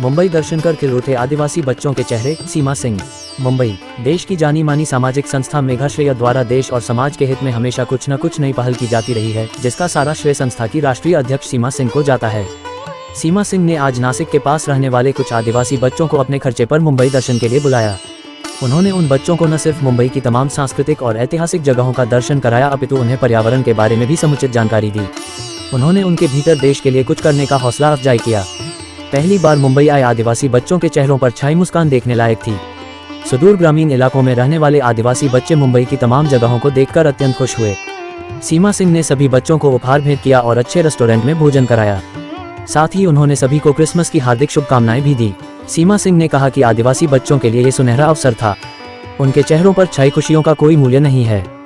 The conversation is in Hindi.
मुंबई दर्शन कर खिल उठे आदिवासी बच्चों के चेहरे। सीमा सिंह। मुंबई। देश की जानी मानी सामाजिक संस्था मेघाश्रेय द्वारा देश और समाज के हित में हमेशा कुछ न कुछ नई पहल की जाती रही है, जिसका सारा श्रेय संस्था की राष्ट्रीय अध्यक्ष सीमा सिंह को जाता है। सीमा सिंह ने आज नासिक के पास रहने वाले कुछ आदिवासी बच्चों को अपने खर्चे पर मुंबई दर्शन के लिए बुलाया। उन्होंने उन बच्चों को न सिर्फ मुंबई की तमाम सांस्कृतिक और ऐतिहासिक जगहों का दर्शन कराया, अपितु उन्हें पर्यावरण के बारे में भी समुचित जानकारी दी। उन्होंने उनके भीतर देश के लिए कुछ करने का हौसला अफजाई किया। पहली बार मुंबई आए आदिवासी बच्चों के चेहरों पर छाई मुस्कान देखने लायक थी। सुदूर ग्रामीण इलाकों में रहने वाले आदिवासी बच्चे मुंबई की तमाम जगहों को देखकर अत्यंत खुश हुए। सीमा सिंह ने सभी बच्चों को उपहार भेंट किया और अच्छे रेस्टोरेंट में भोजन कराया। साथ ही उन्होंने सभी को क्रिसमस की हार्दिक शुभकामनाएं भी दी। सीमा सिंह ने कहा कि आदिवासी बच्चों के लिए ये सुनहरा अवसर था। उनके चेहरों पर छाई खुशियों का कोई मूल्य नहीं है।